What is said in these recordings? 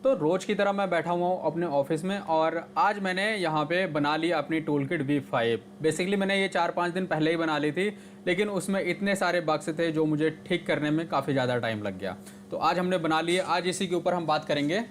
तो रोज़ की तरह मैं बैठा हुआ हूँ अपने ऑफिस में और आज मैंने यहाँ पे बना ली अपनी टूलकिट V5। बेसिकली मैंने ये 4-5 दिन पहले ही बना ली थी, लेकिन उसमें इतने सारे बग्स थे जो मुझे ठीक करने में काफ़ी ज़्यादा टाइम लग गया। तो आज हमने बना लिए, आज इसी के ऊपर हम बात करेंगे।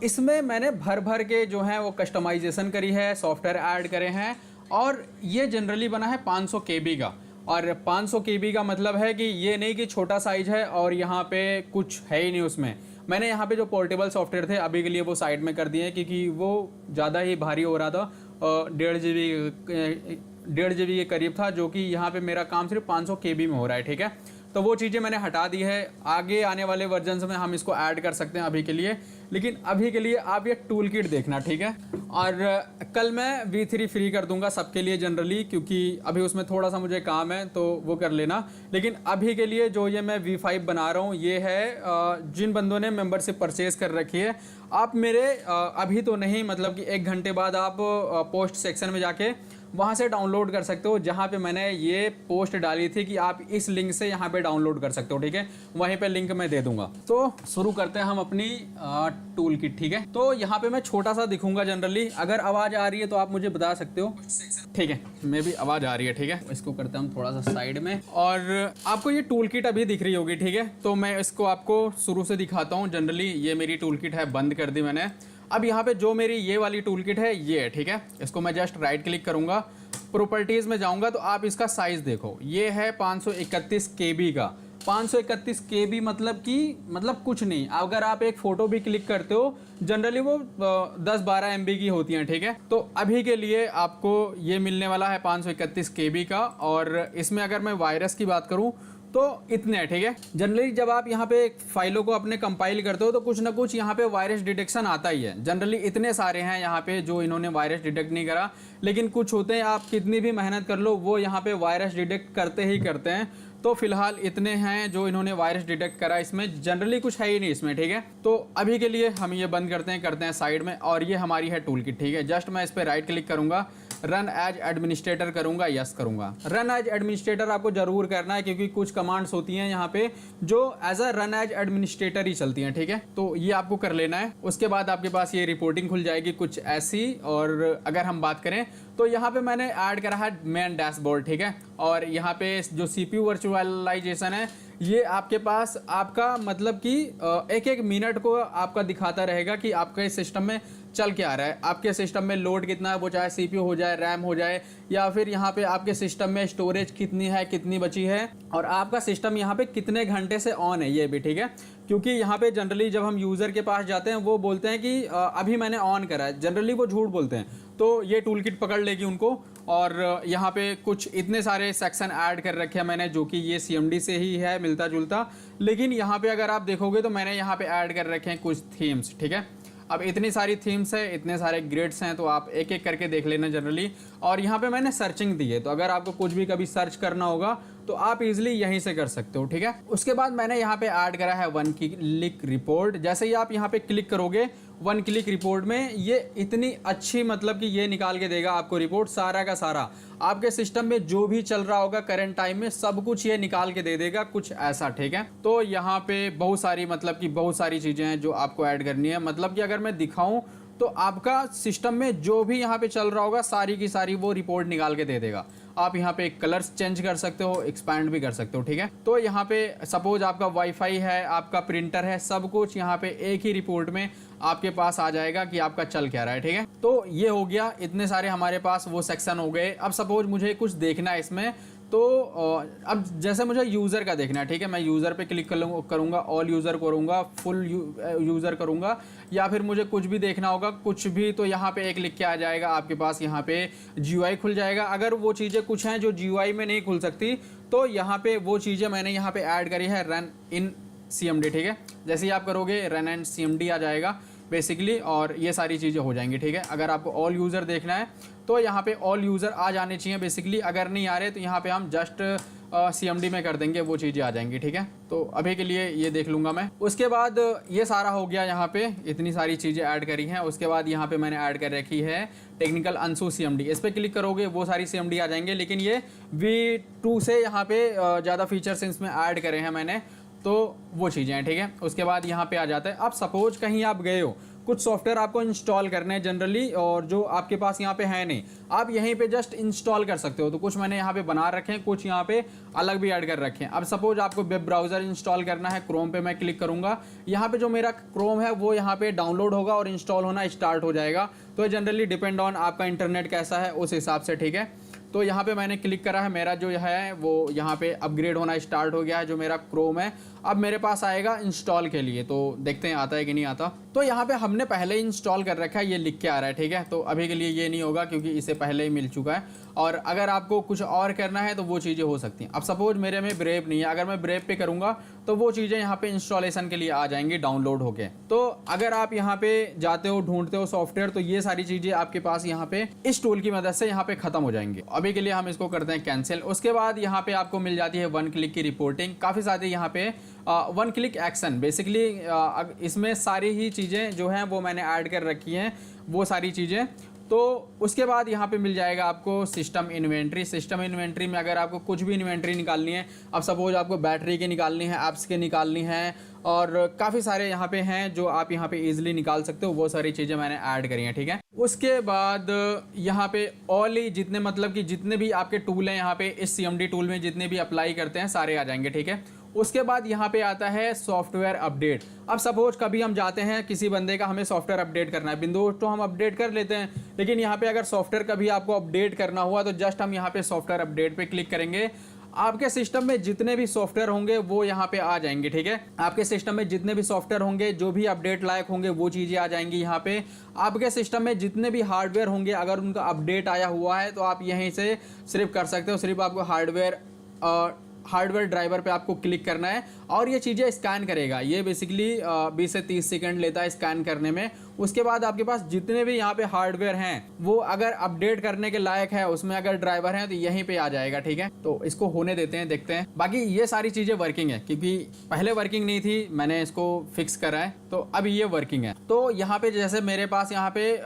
इसमें मैंने भर भर के जो है वो कस्टमाइजेशन करी है, सॉफ्टवेयर ऐड करे हैं और ये जनरली बना है 500 KB का। और 500 KB का मतलब है कि ये नहीं कि छोटा साइज है और यहाँ पे कुछ है ही नहीं उसमें। मैंने यहाँ पे जो पोर्टेबल सॉफ्टवेयर थे अभी के लिए वो साइड में कर दिए हैं क्योंकि वो ज़्यादा ही भारी हो रहा था। 1.5 GB के करीब था, जो कि यहाँ पे मेरा काम सिर्फ 500 KB में हो रहा है। ठीक है, तो वो चीज़ें मैंने हटा दी है। आगे आने वाले वर्जन्स में हम इसको ऐड कर सकते हैं अभी के लिए, लेकिन अभी के लिए आप ये टूल किट देखना, ठीक है। और कल मैं V3 फ्री कर दूंगा सबके लिए जनरली, क्योंकि अभी उसमें थोड़ा सा मुझे काम है तो वो कर लेना। लेकिन अभी के लिए जो ये मैं V5 बना रहा हूँ ये है जिन बंदों ने मेंबरशिप परचेज कर रखी है, आप मेरे अभी तो नहीं, मतलब कि 1 घंटे बाद आप पोस्ट सेक्शन में जाके वहाँ से डाउनलोड कर सकते हो, जहाँ पे मैंने ये पोस्ट डाली थी कि आप इस लिंक से यहाँ पे डाउनलोड कर सकते हो। ठीक है, वहीं पे लिंक मैं दे दूंगा। तो शुरू करते हैं हम अपनी टूल किट। ठीक है, तो यहाँ पे मैं छोटा सा दिखूंगा जनरली। अगर आवाज़ आ रही है तो आप मुझे बता सकते हो। ठीक है, मे भी आवाज़ आ रही है। ठीक है, इसको करते हैं हम थोड़ा सा साइड में और आपको ये टूल किट अभी दिख रही होगी। ठीक है, तो मैं इसको आपको शुरू से दिखाता हूँ। जनरली ये मेरी टूल किट है, बंद कर दी मैंने। अब यहाँ पे जो मेरी ये वाली टूल किट है ये है। ठीक है, इसको मैं जस्ट राइट क्लिक करूँगा, प्रॉपर्टीज़ में जाऊँगा तो आप इसका साइज़ देखो, ये है 531 KB का। 531 KB मतलब कुछ नहीं। अगर आप एक फ़ोटो भी क्लिक करते हो जनरली वो 10-12 MB की होती हैं। ठीक है, तो अभी के लिए आपको ये मिलने वाला है 531 KB का। और इसमें अगर मैं वायरस की बात करूँ तो इतने हैं। ठीक है, जनरली जब आप यहाँ पे फाइलों को अपने कंपाइल करते हो तो कुछ ना कुछ यहाँ पे वायरस डिटेक्शन आता ही है। जनरली इतने सारे हैं यहाँ पे जो इन्होंने वायरस डिटेक्ट नहीं करा, लेकिन कुछ होते हैं आप कितनी भी मेहनत कर लो वो यहाँ पे वायरस डिटेक्ट करते ही करते हैं। तो फिलहाल इतने हैं जो इन्होंने वायरस डिटेक्ट करा, इसमें जनरली कुछ है ही नहीं इसमें। ठीक है, तो अभी के लिए हम ये बंद करते हैं साइड में। और ये हमारी है टूल किट। ठीक है, जस्ट मैं इस पर राइट क्लिक करूंगा, रन एज एडमिनिस्ट्रेटर करूंगा, यस करूंगा। रन एज एडमिनिस्ट्रेटर आपको जरूर करना है क्योंकि कुछ कमांड्स होती हैं यहाँ पे जो as a run as administrator ही चलती हैं। ठीक है, तो ये आपको कर लेना है। उसके बाद आपके पास ये रिपोर्टिंग खुल जाएगी कुछ ऐसी। और अगर हम बात करें तो यहाँ पे मैंने ऐड करा है मेन डैशबोर्ड। ठीक है, और यहाँ पे जो CPU वर्चुअलाइजेशन है ये आपके पास आपका मतलब कि एक एक मिनट को आपका दिखाता रहेगा कि आपके सिस्टम में चल क्या आ रहा है, आपके सिस्टम में लोड कितना है, वो चाहे CPU हो जाए, रैम हो जाए, या फिर यहाँ पे आपके सिस्टम में स्टोरेज कितनी है, कितनी बची है, और आपका सिस्टम यहाँ पे कितने घंटे से ऑन है ये भी। ठीक है, क्योंकि यहाँ पे जनरली जब हम यूज़र के पास जाते हैं वो बोलते हैं कि अभी मैंने ऑन करा है, जनरली वो झूठ बोलते हैं। तो ये टूल किट पकड़ लेगी उनको। और यहाँ पे कुछ इतने सारे सेक्शन ऐड कर रखे हैं मैंने, जो कि ये CMD से ही है मिलता जुलता। लेकिन यहाँ पे अगर आप देखोगे तो मैंने यहाँ पे ऐड कर रखे हैं कुछ थीम्स। ठीक है, अब इतनी सारी थीम्स है, इतने सारे ग्रेड्स हैं, तो आप एक एक करके देख लेना जनरली। और यहाँ पे मैंने सर्चिंग दी है, तो अगर आपको कुछ भी कभी सर्च करना होगा तो आप इजीली यहीं से कर सकते हो। ठीक है, उसके बाद मैंने यहाँ पे ऐड करा है 1 क्लिक रिपोर्ट। जैसे ही आप यहाँ पे क्लिक करोगे 1 क्लिक रिपोर्ट में ये इतनी अच्छी, मतलब कि ये निकाल के देगा आपको रिपोर्ट सारा का सारा, आपके सिस्टम में जो भी चल रहा होगा करंट टाइम में सब कुछ ये निकाल के दे देगा, कुछ ऐसा। ठीक है, तो यहाँ पे बहुत सारी, मतलब कि बहुत सारी चीज़ें हैं जो आपको ऐड करनी है। मतलब कि अगर मैं दिखाऊं तो आपका सिस्टम में जो भी यहाँ पे चल रहा होगा सारी की सारी वो रिपोर्ट निकाल के दे देगा। आप यहाँ पे कलर्स चेंज कर सकते हो, एक्सपैंड भी कर सकते हो। ठीक है, तो यहाँ पे सपोज आपका वाईफाई है, आपका प्रिंटर है, सब कुछ यहाँ पे एक ही रिपोर्ट में आपके पास आ जाएगा कि आपका चल क्या रहा है। ठीक है, तो ये हो गया, इतने सारे हमारे पास वो सेक्शन हो गए। अब सपोज मुझे कुछ देखना है इसमें, तो अब जैसे मुझे यूज़र का देखना है। ठीक है, मैं यूज़र पे क्लिक करूँगा, ऑल यूज़र करूँगा, फुल यूज़र करूँगा, या फिर मुझे कुछ भी देखना होगा कुछ भी, तो यहाँ पे एक लिख के आ जाएगा आपके पास, यहाँ पे GUI खुल जाएगा। अगर वो चीज़ें कुछ हैं जो GUI में नहीं खुल सकती तो यहाँ पे वो चीज़ें मैंने यहाँ पे ऐड करी है, रन इन CMD। ठीक है, जैसे ही आप करोगे रन एंड CMD आ जाएगा बेसिकली, और ये सारी चीज़ें हो जाएंगी। ठीक है, अगर आपको ऑल यूज़र देखना है तो यहाँ पे ऑल यूज़र आ जाने चाहिए बेसिकली। अगर नहीं आ रहे तो यहाँ पे हम जस्ट CMD में कर देंगे, वो चीज़ें आ जाएंगी। ठीक है, तो अभी के लिए ये देख लूँगा मैं। उसके बाद ये सारा हो गया, यहाँ पे इतनी सारी चीज़ें ऐड करी हैं। उसके बाद यहाँ पे मैंने ऐड कर रखी है टेक्निकल अंशु CMD। इस पर क्लिक करोगे वो सारी CMD आ जाएंगे, लेकिन ये V2 से यहाँ पे ज़्यादा फीचर्स इसमें ऐड करे हैं मैंने। तो वो चीज़ें हैं, ठीक है। उसके बाद यहाँ पे आ जाता है, अब सपोज कहीं आप गए हो, कुछ सॉफ्टवेयर आपको इंस्टॉल करने हैं जनरली, और जो आपके पास यहाँ पे है नहीं, आप यहीं पे जस्ट इंस्टॉल कर सकते हो। तो कुछ मैंने यहाँ पे बना रखे हैं, कुछ यहाँ पे अलग भी ऐड कर रखे हैं। अब सपोज आपको वेब ब्राउज़र इंस्टॉल करना है, क्रोम पे मैं क्लिक करूँगा, यहाँ पे जो मेरा क्रोम है वो यहाँ पे डाउनलोड होगा और इंस्टॉल होना स्टार्ट हो जाएगा। तो जनरली डिपेंड ऑन आपका इंटरनेट कैसा है उस हिसाब से, ठीक है। तो यहाँ पे मैंने क्लिक करा है, मेरा जो है वो यहाँ पे अपग्रेड होना स्टार्ट हो गया है, जो मेरा क्रोम है। अब मेरे पास आएगा इंस्टॉल के लिए, तो देखते हैं आता है कि नहीं आता। तो यहाँ पे हमने पहले इंस्टॉल कर रखा है, ये लिख के आ रहा है, ठीक है। तो अभी के लिए ये नहीं होगा क्योंकि इसे पहले ही मिल चुका है, और अगर आपको कुछ और करना है तो वो चीज़ें हो सकती हैं। अब सपोज मेरे में ब्रेव नहीं है, अगर मैं ब्रेव पे करूँगा तो वो चीज़ें यहाँ पे इंस्टॉलेशन के लिए आ जाएंगी डाउनलोड होके। तो अगर आप यहाँ पे जाते हो, ढूंढते हो सॉफ्टवेयर, तो ये सारी चीज़ें आपके पास यहाँ पे इस टूल की मदद से यहाँ पे खत्म हो जाएंगी। अभी के लिए हम इसको करते हैं कैंसिल। उसके बाद यहाँ पे आपको मिल जाती है 1 क्लिक की रिपोर्टिंग, काफ़ी सारी यहाँ पे 1 क्लिक एक्शन। बेसिकली इसमें सारी ही चीज़ें जो हैं वो मैंने ऐड कर रखी हैं, वो सारी चीज़ें। तो उसके बाद यहाँ पे मिल जाएगा आपको सिस्टम इन्वेंट्री। सिस्टम इन्वेंट्री में अगर आपको कुछ भी इन्वेंट्री निकालनी है, अब सपोज आपको बैटरी की निकालनी है, ऐप्स के निकालनी है, और काफ़ी सारे यहाँ पे हैं जो आप यहाँ पे इजीली निकाल सकते हो, वो सारी चीज़ें मैंने ऐड करी हैं, ठीक है। उसके बाद यहाँ पे ऑल ही जितने, मतलब कि जितने भी आपके टूल हैं यहाँ पे इस CMD टूल में जितने भी अप्लाई करते हैं सारे आ जाएंगे, ठीक है। उसके बाद यहाँ पे आता है सॉफ्टवेयर अपडेट। अब सपोज कभी हम जाते हैं, किसी बंदे का हमें सॉफ्टवेयर अपडेट करना है, विंडोज तो हम अपडेट कर लेते हैं, लेकिन यहाँ पे अगर सॉफ्टवेयर कभी आपको अपडेट करना हुआ तो जस्ट हम यहाँ पे सॉफ्टवेयर अपडेट पे क्लिक करेंगे। आपके सिस्टम में जितने भी सॉफ्टवेयर होंगे वो यहाँ पे आ जाएंगे, ठीक है। आपके सिस्टम में जितने भी सॉफ्टवेयर होंगे, जो भी अपडेट लायक होंगे, वो चीज़ें आ जाएंगी यहाँ पे। आपके सिस्टम में जितने भी हार्डवेयर होंगे, अगर उनका अपडेट आया हुआ है तो आप यहीं से सिर्फ कर सकते हो। सिर्फ आपको हार्डवेयर ड्राइवर पे आपको क्लिक करना है और ये चीज़ें स्कैन करेगा। ये बेसिकली 20 से 30 सेकंड लेता है स्कैन करने में। उसके बाद आपके पास जितने भी यहाँ पे हार्डवेयर हैं वो अगर अपडेट करने के लायक है, उसमें अगर ड्राइवर हैं तो यहीं पे आ जाएगा, ठीक है। तो इसको होने देते हैं, देखते हैं। बाकी ये सारी चीज़ें वर्किंग है, क्योंकि पहले वर्किंग नहीं थी, मैंने इसको फिक्स करा है, तो अब ये वर्किंग है। तो यहाँ पे जैसे मेरे पास यहाँ पे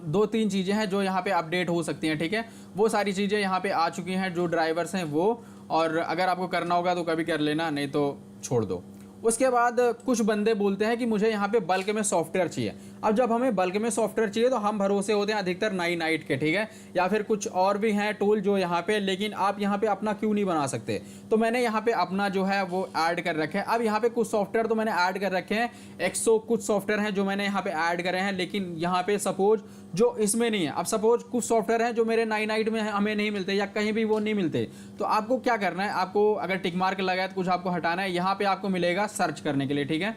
2-3 चीज़ें हैं जो यहाँ पे अपडेट हो सकती हैं, ठीक है। वो सारी चीज़ें यहाँ पे आ चुकी हैं, जो ड्राइवर्स हैं वो, और अगर आपको करना होगा तो कभी कर लेना, नहीं तो छोड़ दो। उसके बाद कुछ बंदे बोलते हैं कि मुझे यहाँ पे बल्क में सॉफ्टवेयर चाहिए। अब जब हमें बल्क में सॉफ्टवेयर चाहिए तो हम भरोसे होते हैं अधिकतर नाइट के, ठीक है, या फिर कुछ और भी हैं टूल जो यहाँ पे, लेकिन आप यहाँ पे अपना क्यों नहीं बना सकते। तो मैंने यहाँ पे अपना जो है वो ऐड कर रखे हैं। अब यहाँ पे कुछ सॉफ्टवेयर तो मैंने ऐड कर रखे हैं, 100 कुछ सॉफ्टवेयर हैं जो मैंने यहाँ पे ऐड करे हैं, लेकिन यहाँ पे सपोज जो इसमें नहीं है। अब सपोज कुछ सॉफ्टवेयर हैं जो मेरे नाइट में हमें नहीं मिलते या कहीं भी वो नहीं मिलते, तो आपको क्या करना है, आपको अगर टिक मार्क लगा है तो कुछ आपको हटाना है। यहाँ पे आपको मिलेगा सर्च करने के लिए, ठीक है।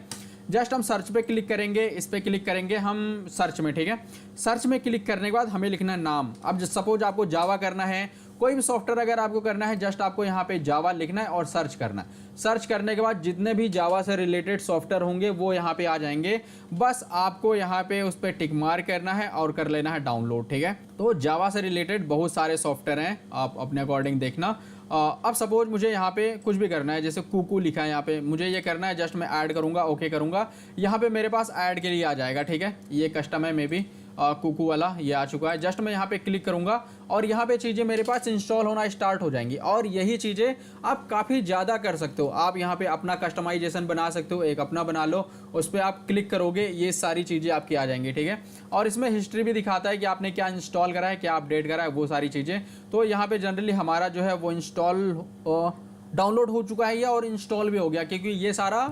जस्ट हम सर्च पे क्लिक करेंगे, इस पे क्लिक करेंगे हम सर्च में, ठीक है। सर्च में क्लिक करने के बाद हमें लिखना है नाम। अब सपोज आपको जावा करना है, कोई भी सॉफ्टवेयर अगर आपको करना है, जस्ट आपको यहाँ पे जावा लिखना है और सर्च करना है। सर्च करने के बाद जितने भी जावा से रिलेटेड सॉफ्टवेयर होंगे वो यहाँ पे आ जाएंगे। बस आपको यहाँ पे उस पर टिक मार्क करना है और कर लेना है डाउनलोड, ठीक है। तो जावा से रिलेटेड बहुत सारे सॉफ्टवेयर हैं, आप अपने अकॉर्डिंग देखना। अब सपोज मुझे यहाँ पे कुछ भी करना है, जैसे कुकू लिखा है यहाँ पे, मुझे ये करना है, जस्ट मैं ऐड करूँगा, ओके करूँगा, यहाँ पे मेरे पास ऐड के लिए आ जाएगा, ठीक है। ये कस्टम है, मे बी कुकू वाला ये आ चुका है। जस्ट मैं यहाँ पे क्लिक करूँगा और यहाँ पे चीज़ें मेरे पास इंस्टॉल होना स्टार्ट हो जाएंगी। और यही चीज़ें आप काफ़ी ज़्यादा कर सकते हो। आप यहाँ पे अपना कस्टमाइजेशन बना सकते हो, एक अपना बना लो, उस पर आप क्लिक करोगे, ये सारी चीज़ें आपकी आ जाएंगी, ठीक है। और इसमें हिस्ट्री भी दिखाता है कि आपने क्या इंस्टॉल करा है, क्या अपडेट करा है, वो सारी चीज़ें। तो यहाँ पर जनरली हमारा जो है वो डाउनलोड हो चुका है और इंस्टॉल भी हो गया, क्योंकि ये सारा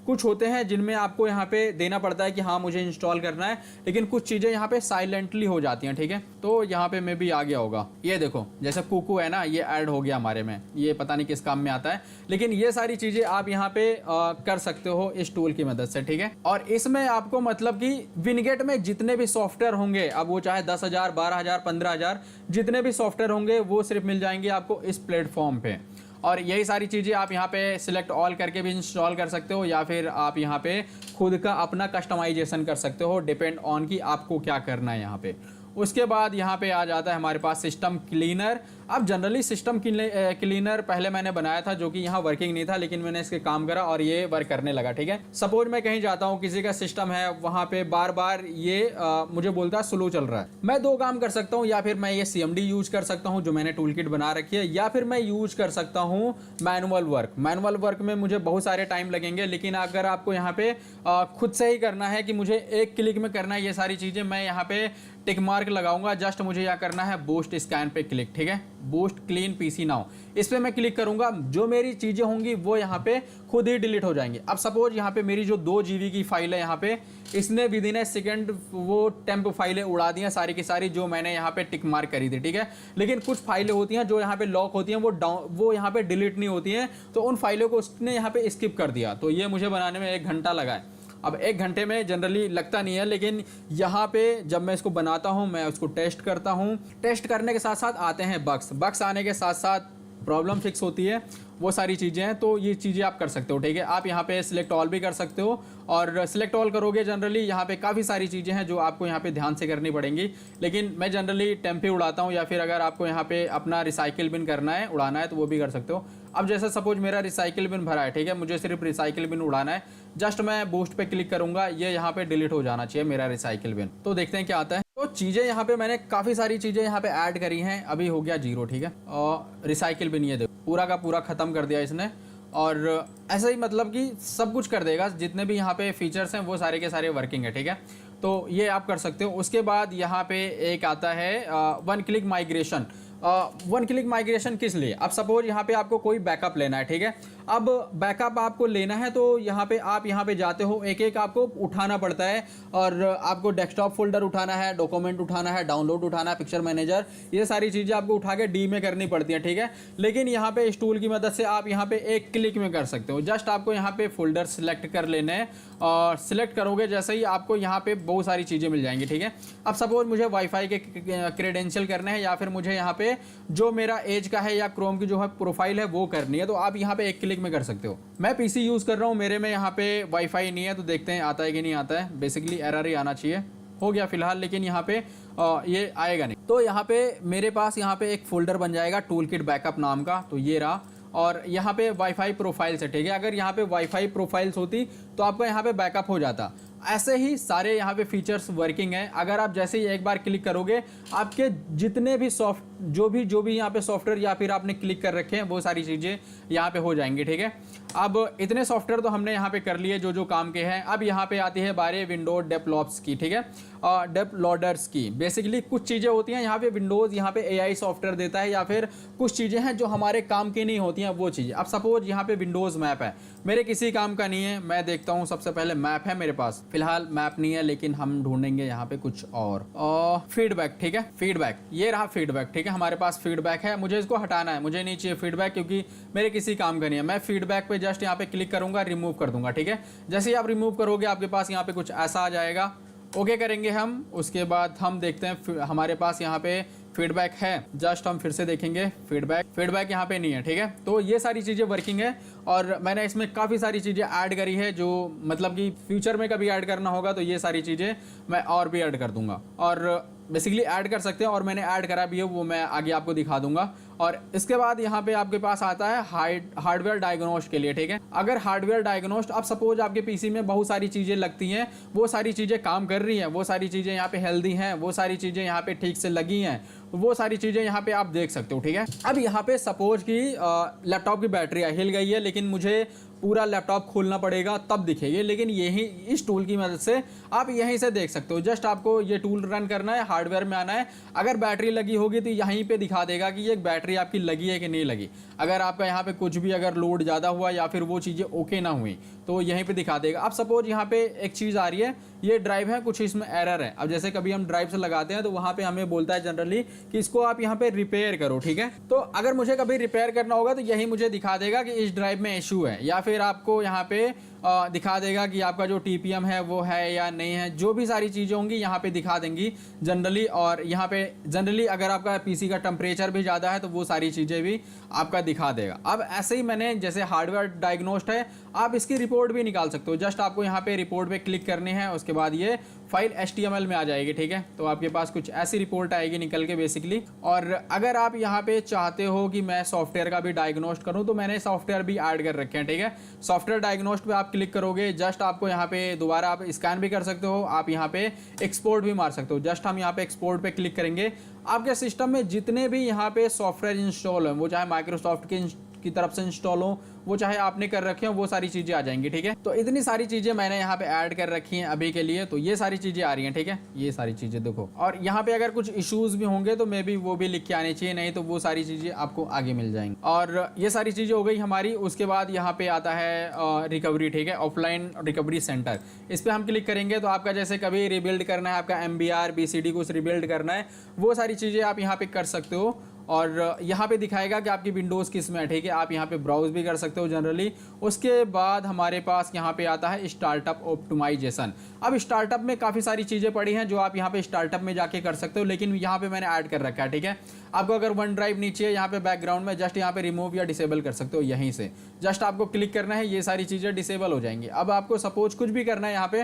कुछ होते हैं जिनमें आपको यहाँ पे देना पड़ता है कि हाँ मुझे इंस्टॉल करना है, लेकिन कुछ चीज़ें यहाँ पे साइलेंटली हो जाती हैं, ठीक है। तो यहाँ पे मैं भी आ गया होगा, ये देखो जैसे कुकू है ना, ये ऐड हो गया हमारे में, ये पता नहीं किस काम में आता है, लेकिन ये सारी चीज़ें आप यहाँ पे कर सकते हो इस टूल की मदद से, ठीक है। और इसमें आपको मतलब कि विनगेट में जितने भी सॉफ्टवेयर होंगे, अब वो चाहे 10,000, 12,000, 15,000 जितने भी सॉफ्टवेयर होंगे वो सिर्फ मिल जाएंगे आपको इस प्लेटफॉर्म पे। और यही सारी चीज़ें आप यहाँ पे सिलेक्ट ऑल करके भी इंस्टॉल कर सकते हो, या फिर आप यहाँ पे खुद का अपना कस्टमाइजेशन कर सकते हो, डिपेंड ऑन कि आपको क्या करना है यहाँ पे। उसके बाद यहाँ पे आ जाता है हमारे पास सिस्टम क्लीनर। अब जनरली सिस्टम क्लीनर पहले मैंने बनाया था जो कि यहाँ वर्किंग नहीं था, लेकिन मैंने इसके काम करा और ये वर्क करने लगा। ठीक है, सपोज मैं कहीं जाता हूँ, किसी का सिस्टम है, वहाँ पे बार बार ये मुझे बोलता है स्लो चल रहा है। मैं दो काम कर सकता हूँ, या फिर मैं ये CMD यूज कर सकता हूँ जो मैंने टूल किट बना रखी है, या फिर मैं यूज कर सकता हूँ मैनुअल वर्क। मैनुअल वर्क में मुझे बहुत सारे टाइम लगेंगे, लेकिन अगर आपको यहाँ पे खुद से ही करना है कि मुझे एक क्लिक में करना है ये सारी चीज़ें, मैं यहाँ पे टिक मार्क लगाऊंगा। जस्ट मुझे यह करना है बूस्ट स्कैन पे क्लिक। ठीक है, बूस्ट क्लीन PC नाउ, इस पे मैं क्लिक करूंगा, जो मेरी चीजें होंगी वो यहाँ पे खुद ही डिलीट हो जाएंगी। अब सपोज यहाँ पे मेरी जो 2 GB की फाइल है, यहाँ पे इसने विदिन ए सेकेंड वो टेम्प फाइलें उड़ा दी हैं सारी की सारी, जो मैंने यहाँ पे टिक मार्क करी थी। ठीक है, लेकिन कुछ फाइलें होती हैं जो यहाँ पे लॉक होती हैं, वो यहाँ पे डिलीट नहीं होती हैं, तो उन फाइलों को उसने यहाँ पे स्किप कर दिया। तो ये मुझे बनाने में 1 घंटा लगा है। अब 1 घंटे में जनरली लगता नहीं है, लेकिन यहाँ पे जब मैं इसको बनाता हूँ, मैं उसको टेस्ट करता हूँ। टेस्ट करने के साथ साथ आते हैं बग्स आने के साथ साथ प्रॉब्लम फिक्स होती है, वो सारी चीज़ें हैं। तो ये चीज़ें आप कर सकते हो। ठीक है, आप यहाँ पे सिलेक्ट ऑल भी कर सकते हो, और सिलेक्ट ऑल करोगे जनरली यहाँ पे काफ़ी सारी चीज़ें हैं जो आपको यहाँ पे ध्यान से करनी पड़ेंगी, लेकिन मैं जनरली टेम्पे उड़ाता हूँ, या फिर अगर आपको यहाँ पे अपना रिसाइकिल बिन करना है, उड़ाना है, तो वो भी कर सकते हो। अब जैसे सपोज मेरा रिसाइकिल बिन भरा है, ठीक है, मुझे सिर्फ रिसाइकिल बिन उड़ाना है, जस्ट मैं बूस्ट पे क्लिक करूंगा, ये यहाँ पे डिलीट हो जाना चाहिए मेरा रिसाइकिल बिन। तो देखते हैं क्या आता है। तो चीज़ें यहाँ पे मैंने काफ़ी सारी चीज़ें यहाँ पे ऐड करी हैं, अभी हो गया 0। ठीक है, और रिसाइकिल बिन ये देखो पूरा का पूरा ख़त्म कर दिया इसने, और ऐसा ही मतलब कि सब कुछ कर देगा, जितने भी यहाँ पे फीचर्स हैं वो सारे के सारे वर्किंग है। ठीक है, तो ये आप कर सकते हो। उसके बाद यहाँ पे एक आता है 1 क्लिक माइग्रेशन। 1 क्लिक माइग्रेशन किस लिए? अब सपोज यहाँ पे आपको कोई बैकअप लेना है। ठीक है, अब बैकअप आपको लेना है तो यहाँ पे आप यहाँ पे जाते हो, एक एक आपको उठाना पड़ता है, और आपको डेस्कटॉप फोल्डर उठाना है, डॉक्यूमेंट उठाना है, डाउनलोड उठाना है, पिक्चर मैनेजर, ये सारी चीज़ें आपको उठा के डी में करनी पड़ती हैं। ठीक है, लेकिन यहाँ पे इस टूल की मदद से आप यहाँ पे 1 क्लिक में कर सकते हो। जस्ट आपको यहाँ पे फोल्डर सिलेक्ट कर लेने हैं, और सिलेक्ट करोगे जैसे ही आपको यहाँ पे बहुत सारी चीज़ें मिल जाएंगी। ठीक है, अब सपोज मुझे वाईफाई के क्रेडेंशियल करने हैं, या फिर मुझे यहाँ पे जो मेरा एज का है या क्रोम की जो है प्रोफाइल है वो करनी है, तो आप यहाँ पे 1 क्लिक में कर सकते हो। मैं PC यूज़ कर रहा हूँ, मेरे में यहाँ पे वाईफाई नहीं है, तो देखते हैं आता है कि नहीं आता है। बेसिकली एरर ही आना चाहिए, हो गया फिलहाल, लेकिन यहाँ पे ये आएगा नहीं। तो यहाँ पे मेरे पास यहाँ पे एक फोल्डर बन जाएगा टूल किट बैकअप नाम का, तो ये रहा, और यहाँ पे वाईफाई प्रोफाइल्स है। ठीक है, अगर यहाँ पे वाईफाई प्रोफाइल्स होती तो आपका यहाँ पे बैकअप हो जाता। ऐसे ही सारे यहाँ पे फीचर्स वर्किंग हैं। अगर आप जैसे ही एक बार क्लिक करोगे, आपके जितने भी जो भी यहाँ पे सॉफ्टवेयर या फिर आपने क्लिक कर रखे हैं वो सारी चीज़ें यहाँ पे हो जाएंगी। ठीक है, अब इतने सॉफ्टवेयर तो हमने यहाँ पे कर लिए जो काम के हैं। अब यहाँ पे आती है बारी विंडोज डेवलप्स की। ठीक है, डेवलपर्स की। बेसिकली कुछ चीज़ें होती हैं यहाँ पे विंडोज़ यहाँ पे AI सॉफ्टवेयर देता है, या फिर कुछ चीज़ें हैं जो हमारे काम की नहीं होती हैं वो चीज़ें। अब सपोज यहाँ पे विंडोज़ मैप है, मेरे किसी काम का नहीं है, मैं देखता हूँ सबसे पहले मैप है मेरे पास, फिलहाल मैप नहीं है, लेकिन हम ढूंढेंगे यहाँ पे कुछ और फीडबैक। ठीक है, फीडबैक, ये रहा फीडबैक। ठीक है, हमारे पास फीडबैक है, मुझे इसको हटाना है, मुझे नहीं चाहिए फीडबैक क्योंकि मेरे किसी काम का नहीं है। मैं फीडबैक पे जस्ट यहाँ पे क्लिक करूंगा, रिमूव कर दूंगा। ठीक है, जैसे ही आप रिमूव करोगे आपके पास यहाँ पे कुछ ऐसा आ जाएगा। ओके करेंगे हम, उसके बाद हम देखते हैं हमारे पास यहाँ पे फीडबैक है। जस्ट हम फिर से देखेंगे, फीडबैक यहाँ पे नहीं है। ठीक है, तो ये सारी चीज़ें वर्किंग है, और मैंने इसमें काफ़ी सारी चीज़ें ऐड करी है, जो मतलब कि फ्यूचर में कभी ऐड करना होगा तो ये सारी चीज़ें मैं और भी ऐड कर दूंगा, और बेसिकली ऐड कर सकते हैं, और मैंने ऐड करा भी है, वो मैं आगे आपको दिखा दूंगा। और इसके बाद यहाँ पे आपके पास आता है हार्डवेयर डायग्नोस्ट के लिए। ठीक है, अगर हार्डवेयर डायग्नोस्ट, अब सपोज आपके PC में बहुत सारी चीज़ें लगती हैं, वो सारी चीज़ें काम कर रही हैं, वो सारी चीज़ें यहाँ पे हेल्दी हैं, वो सारी चीज़ें यहाँ पे ठीक से लगी हैं, वो सारी चीज़ें यहाँ पे आप देख सकते हो। ठीक है, अब यहाँ पे सपोज की लैपटॉप की बैटरी हिल गई है, लेकिन मुझे पूरा लैपटॉप खोलना पड़ेगा तब दिखेगी, लेकिन यही इस टूल की मदद से आप यहीं से देख सकते हो। जस्ट आपको ये टूल रन करना है, हार्डवेयर में आना है, अगर बैटरी लगी होगी तो यहीं पे दिखा देगा कि ये बैटरी आपकी लगी है कि नहीं लगी। अगर आपका यहाँ पे कुछ भी अगर लोड ज़्यादा हुआ या फिर वो चीज़ें ओके ना हुई तो यहीं पे दिखा देगा। अब सपोज यहाँ पे एक चीज़ आ रही है, ये ड्राइव है, कुछ इसमें एरर है। अब जैसे कभी हम ड्राइव से लगाते हैं तो वहाँ पे हमें बोलता है जनरली कि इसको आप यहाँ पे रिपेयर करो। ठीक है, तो अगर मुझे कभी रिपेयर करना होगा तो यही मुझे दिखा देगा कि इस ड्राइव में इशू है, या फिर आपको यहाँ पे दिखा देगा कि आपका जो TPM है वो है या नहीं है। जो भी सारी चीज़ें होंगी यहाँ पे दिखा देंगी जनरली, और यहाँ पे जनरली अगर आपका PC का टेम्परेचर भी ज़्यादा है तो वो सारी चीज़ें भी आपका दिखा देगा। अब ऐसे ही मैंने जैसे हार्डवेयर डायग्नोस्ट है, आप इसकी रिपोर्ट भी निकाल सकते हो। जस्ट आपको यहाँ पे रिपोर्ट पे क्लिक करनी है, उसके बाद ये फाइल HTML में आ जाएगी, ठीक है। तो आपके पास कुछ ऐसी रिपोर्ट आएगी निकल के बेसिकली। और अगर आप यहाँ पे चाहते हो कि मैं सॉफ्टवेयर का भी डायग्नोस्ट करूँ तो मैंने सॉफ्टवेयर भी ऐड कर रखे हैं, ठीक है। सॉफ्टवेयर डायग्नोस्ट पे आप क्लिक करोगे, जस्ट आपको यहाँ पे दोबारा आप स्कैन भी कर सकते हो, आप यहाँ पे एक्सपोर्ट भी मार सकते हो। जस्ट हम यहाँ पे एक्सपोर्ट पे क्लिक करेंगे, आपके सिस्टम में जितने भी यहाँ पे सॉफ्टवेयर इंस्टॉल हैं, वो चाहे माइक्रोसॉफ्ट की तरफ से इंस्टॉल हो, वो चाहे आपने कर रखे हो, वो सारी चीज़ें आ जाएंगी, ठीक है। तो इतनी सारी चीज़ें मैंने यहाँ पे ऐड कर रखी हैं अभी के लिए। तो ये सारी चीज़ें आ रही हैं, ठीक है, ये सारी चीज़ें देखो। और यहाँ पे अगर कुछ इश्यूज भी होंगे तो मे बी वो भी लिख के आने चाहिए, नहीं तो वो सारी चीज़ें आपको आगे मिल जाएंगी। और ये सारी चीज़ें हो गई हमारी। उसके बाद यहाँ पे आता है रिकवरी, ठीक है, ऑफलाइन रिकवरी सेंटर। इस पर हम क्लिक करेंगे तो आपका जैसे कभी रिबिल्ड करना है, आपका MBR BCD कुछ रिबिल्ड करना है, वो सारी चीज़ें आप यहाँ पे कर सकते हो। और यहाँ पे दिखाएगा कि आपकी विंडोज़ किस में है, ठीक है। आप यहाँ पे ब्राउज भी कर सकते हो जनरली। उसके बाद हमारे पास यहाँ पे आता है स्टार्टअप ऑप्टिमाइजेशन। अब स्टार्टअप में काफ़ी सारी चीज़ें पड़ी हैं जो आप यहाँ पे स्टार्टअप में जाके कर सकते हो, लेकिन यहाँ पे मैंने ऐड कर रखा है, ठीक है। आपको अगर वन ड्राइव नीचे यहाँ पे बैकग्राउंड में जस्ट यहाँ पे रिमूव या डिसेबल कर सकते हो, यहीं से जस्ट आपको क्लिक करना है, ये सारी चीज़ें डिसेबल हो जाएंगी। अब आपको सपोज कुछ भी करना है यहाँ पे,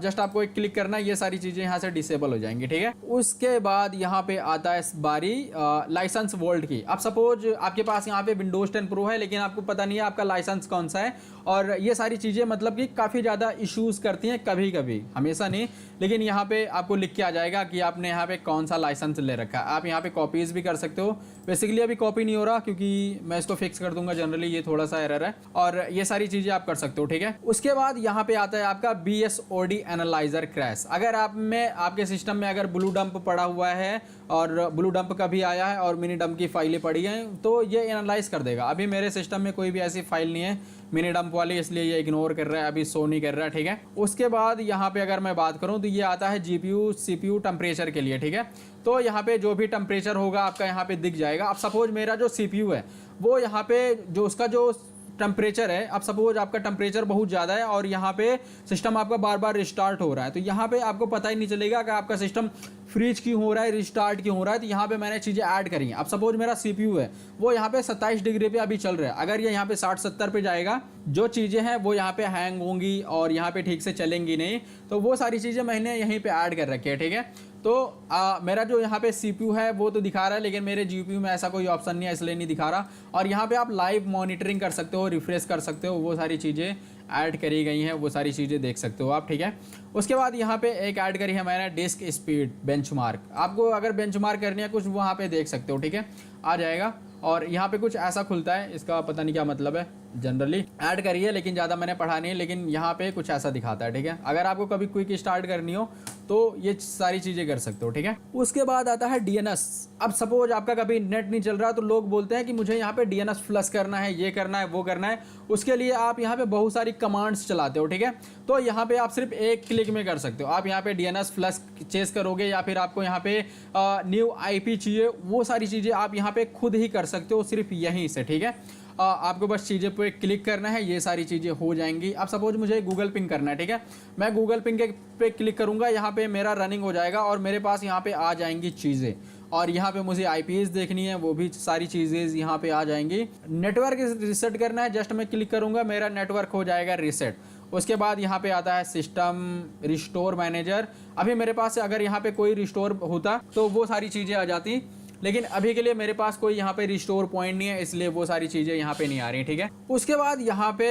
जस्ट आपको एक क्लिक करना है, ये सारी चीज़ें यहाँ से डिसेबल हो जाएंगी, ठीक है। उसके बाद यहाँ पे आता है बारी लाइसेंस वोल्ट की। अब सपोज आपके पास यहाँ पे विंडोज 10 प्रो है, लेकिन आपको पता नहीं है आपका लाइसेंस कौन सा है, और ये सारी चीज़ें मतलब कि काफ़ी ज़्यादा इश्यूज़ करती हैं कभी कभी, हमेशा नहीं, लेकिन यहाँ पे आपको लिख के आ जाएगा कि आपने यहाँ पे कौन सा लाइसेंस ले रखा है। आप यहाँ पे कॉपीज़ भी कर सकते हो। बेसिकली अभी कॉपी नहीं हो रहा क्योंकि मैं इसको फिक्स कर दूंगा, जनरली ये थोड़ा सा एरर है, और ये सारी चीज़ें आप कर सकते हो, ठीक है। उसके बाद यहाँ पे आता है आपका BSOD एनालाइजर क्रैश। अगर आप में आपके सिस्टम में अगर ब्लू डंप पड़ा हुआ है और ब्लू डंप का भी आया है और मिनी डंप की फाइलें पड़ी हैं, तो ये एनालाइज कर देगा। अभी मेरे सिस्टम में कोई भी ऐसी फाइल नहीं है मिनी डंप वाली, इसलिए ये इग्नोर कर रहा है, अभी शो नहीं कर रहा है, ठीक है। उसके बाद यहाँ पे अगर मैं बात करूँ तो ये आता है GPU CPU टेम्परेचर के लिए, ठीक है। तो यहाँ पे जो भी टेम्परेचर होगा आपका यहाँ पे दिख जाएगा। अब सपोज मेरा जो CPU है वो यहाँ पे जो उसका जो टेम्परेचर है, अब सपोज आपका टेम्परेचर बहुत ज़्यादा है और यहाँ पे सिस्टम आपका बार बार रिस्टार्ट हो रहा है, तो यहाँ पे आपको पता ही नहीं चलेगा कि आपका सिस्टम फ्रीज क्यों हो रहा है, रिस्टार्ट क्यों हो रहा है। तो यहाँ पे मैंने चीज़ें ऐड करी हैं। अब सपोज मेरा CPU है वो यहाँ पे 27 डिग्री पे अभी चल रहा है, अगर ये यहाँ पे 60-70 पे जाएगा, जो चीज़ें हैं वो यहाँ पे हैंग होंगी और यहाँ पे ठीक से चलेंगी नहीं, तो वो सारी चीज़ें मैंने यहीं पे ऐड कर रखी है, ठीक है। तो मेरा जो यहाँ पे CPU है वो तो दिखा रहा है, लेकिन मेरे GPU में ऐसा कोई ऑप्शन नहीं है, इसलिए नहीं दिखा रहा। और यहाँ पे आप लाइव मॉनिटरिंग कर सकते हो, रिफ्रेश कर सकते हो, वो सारी चीज़ें ऐड करी गई हैं, वो सारी चीज़ें देख सकते हो आप, ठीक है। उसके बाद यहाँ पे एक ऐड करी है मैंने डिस्क स्पीड बेंचमार्क। आपको अगर बेंचमार्क करनी है कुछ, वहाँ पे देख सकते हो, ठीक है, आ जाएगा। और यहाँ पे कुछ ऐसा खुलता है, इसका पता नहीं क्या मतलब है, जनरली ऐड करी है लेकिन ज़्यादा मैंने पढ़ा नहीं है, लेकिन यहाँ पे कुछ ऐसा दिखाता है, ठीक है। अगर आपको कभी क्विक स्टार्ट करनी हो तो ये सारी चीज़ें कर सकते हो, ठीक है। उसके बाद आता है DNS। अब सपोज आपका कभी नेट नहीं चल रहा तो लोग बोलते हैं कि मुझे यहाँ पे DNS फ्लश करना है, ये करना है, वो करना है। उसके लिए आप यहाँ पे बहुत सारी कमांड्स चलाते हो, ठीक है। तो यहाँ पे आप सिर्फ एक क्लिक में कर सकते हो। आप यहाँ पे DNS फ्लश चेस करोगे या फिर आपको यहाँ पे न्यू IP चाहिए, वो सारी चीज़ें आप यहाँ पे खुद ही कर सकते हो सिर्फ यहीं से, ठीक है। आपको बस चीज़ें पे क्लिक करना है, ये सारी चीज़ें हो जाएंगी। अब सपोज मुझे गूगल पिंग करना है, ठीक है, मैं गूगल पिंग पे क्लिक करूँगा, यहाँ पे मेरा रनिंग हो जाएगा और मेरे पास यहाँ पे आ जाएंगी चीज़ें। और यहाँ पे मुझे IPs देखनी है, वो भी सारी चीज़ें यहाँ पे आ जाएंगी। नेटवर्क रिसेट करना है, जस्ट मैं क्लिक करूँगा, मेरा नेटवर्क हो जाएगा रिसेट। उसके बाद यहाँ पे आता है सिस्टम रिस्टोर मैनेजर। अभी मेरे पास अगर यहाँ पे कोई रिस्टोर होता तो वो सारी चीज़ें आ जाती, लेकिन अभी के लिए मेरे पास कोई यहाँ पे रिस्टोर पॉइंट नहीं है, इसलिए वो सारी चीज़ें यहाँ पे नहीं आ रही, ठीक है। उसके बाद यहाँ पे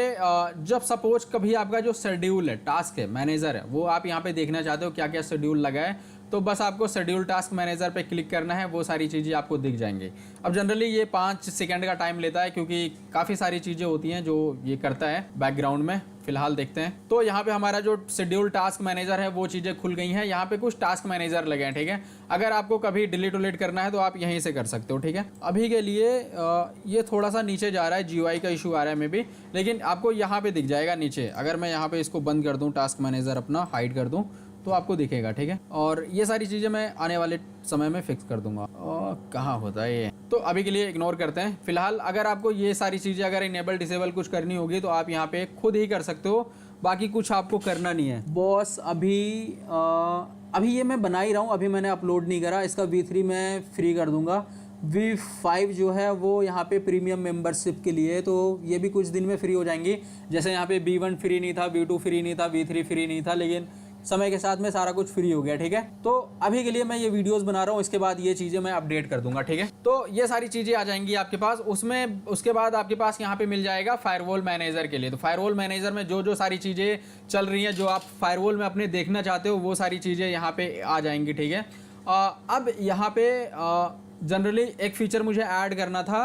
जब सपोज कभी आपका जो शेड्यूल है, टास्क है, मैनेजर है, वो आप यहाँ पे देखना चाहते हो क्या क्या शेड्यूल लगा है, तो बस आपको शेड्यूल टास्क मैनेजर पे क्लिक करना है, वो सारी चीज़ें आपको दिख जाएंगी। अब जनरली ये 5 सेकंड का टाइम लेता है क्योंकि काफ़ी सारी चीज़ें होती हैं जो ये करता है बैकग्राउंड में। फिलहाल देखते हैं। तो यहाँ पे हमारा जो शेड्यूल टास्क मैनेजर है वो चीज़ें खुल गई हैं। यहाँ पे कुछ टास्क मैनेजर लगे हैं, ठीक है। अगर आपको कभी डिलीट उलीट करना है तो आप यहीं से कर सकते हो, ठीक है। अभी के लिए ये थोड़ा सा नीचे जा रहा है, GUI का इशू आ रहा है मे बी, लेकिन आपको यहाँ पे दिख जाएगा नीचे। अगर मैं यहाँ पे इसको बंद कर दूँ, टास्क मैनेजर अपना हाइड कर दूँ, तो आपको दिखेगा, ठीक है। और ये सारी चीज़ें मैं आने वाले समय में फिक्स कर दूंगा। कहाँ होता है ये, तो अभी के लिए इग्नोर करते हैं। फिलहाल अगर आपको ये सारी चीज़ें अगर इनेबल डिसेबल कुछ करनी होगी तो आप यहाँ पे खुद ही कर सकते हो, बाकी कुछ आपको करना नहीं है बॉस। अभी ये मैं बना ही रहा हूँ, अभी मैंने अपलोड नहीं करा। इसका V3 मैं फ्री कर दूंगा। V5 जो है वो यहाँ पे प्रीमियम मेंबरशिप के लिए, तो ये भी कुछ दिन में फ्री हो जाएंगी। जैसे यहाँ पे B1 फ्री नहीं था, B2 फ्री नहीं था, V3 फ्री नहीं था, लेकिन समय के साथ में सारा कुछ फ्री हो गया, ठीक है। तो अभी के लिए मैं ये वीडियोस बना रहा हूँ, इसके बाद ये चीज़ें मैं अपडेट कर दूंगा, ठीक है। तो ये सारी चीज़ें आ जाएंगी आपके पास, उसमें उसके बाद आपके पास यहाँ पे मिल जाएगा फायरवॉल मैनेजर के लिए। तो फायरवॉल मैनेजर में जो जो सारी चीज़ें चल रही हैं, जो आप फायरवॉल में अपने देखना चाहते हो, वो सारी चीज़ें यहाँ पे आ जाएंगी, ठीक है। अब यहाँ पे जनरली एक फ़ीचर मुझे ऐड करना था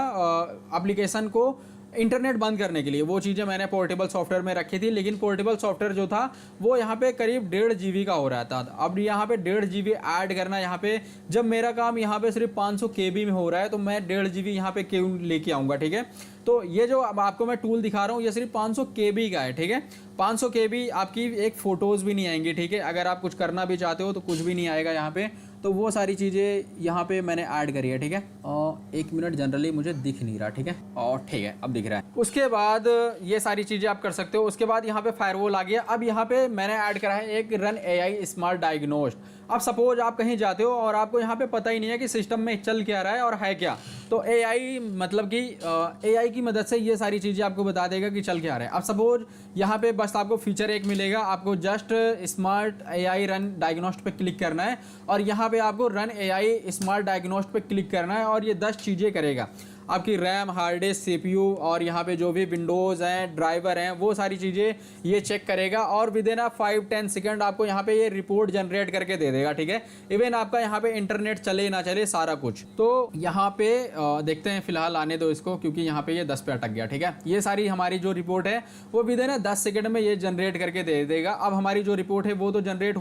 एप्लीकेशन को इंटरनेट बंद करने के लिए। वो चीज़ें मैंने पोर्टेबल सॉफ्टवेयर में रखी थी, लेकिन पोर्टेबल सॉफ्टवेयर जो था वो यहाँ पे करीब 1.5 GB का हो रहा था। अब यहाँ पे 1.5 GB ऐड करना, यहाँ पे जब मेरा काम यहाँ पे सिर्फ 500 KB में हो रहा है, तो मैं 1.5 GB यहाँ पे क्यों लेके आऊँगा, ठीक है। तो ये जो अब आपको मैं टूल दिखा रहा हूँ, ये सिर्फ 500 KB का है, ठीक है। 500 KB आपकी एक फ़ोटोज़ भी नहीं आएंगी, ठीक है। अगर आप कुछ करना भी चाहते हो तो कुछ भी नहीं आएगा यहाँ पे। तो वो सारी चीज़ें यहाँ पे मैंने ऐड करी है, ठीक है। और 1 मिनट, जनरली मुझे दिख नहीं रहा, ठीक है। और ठीक है, अब दिख रहा है। उसके बाद ये सारी चीज़ें आप कर सकते हो। उसके बाद यहाँ पे फायरवॉल आ गया। अब यहाँ पे मैंने ऐड करा है एक रन AI स्मार्ट डायग्नोस्ट। अब सपोज आप कहीं जाते हो और आपको यहाँ पे पता ही नहीं है कि सिस्टम में चल क्या रहा है और है क्या, तो AI मतलब कि AI की मदद से ये सारी चीज़ें आपको बता देगा कि चल क्या रहा है। अब सपोज यहाँ पे बस आपको फीचर एक मिलेगा, आपको जस्ट स्मार्ट AI रन डायग्नोस्ट पे क्लिक करना है और यहाँ पे आपको रन AI स्मार्ट डायग्नोस्ट पे क्लिक करना है और ये 10 चीज़ें करेगा। आपकी रैम, हार्ड डिस्क, CPU और यहाँ पे जो भी विंडोज़ हैं, ड्राइवर हैं, वो सारी चीज़ें ये चेक करेगा और विद इन 5-10 सेकंड आपको यहाँ पे ये रिपोर्ट जनरेट करके दे देगा, ठीक है। इवन आपका यहाँ पे इंटरनेट चले ना चले, सारा कुछ। तो यहाँ पे देखते हैं, फिलहाल आने दो इसको, क्योंकि यहाँ पे ये 10 पे अटक गया, ठीक है। ये सारी हमारी जो रिपोर्ट है वो विद इन 10 सेकंड में ये जनरेट करके दे देगा। अब हमारी जो रिपोर्ट है वो तो जनरेट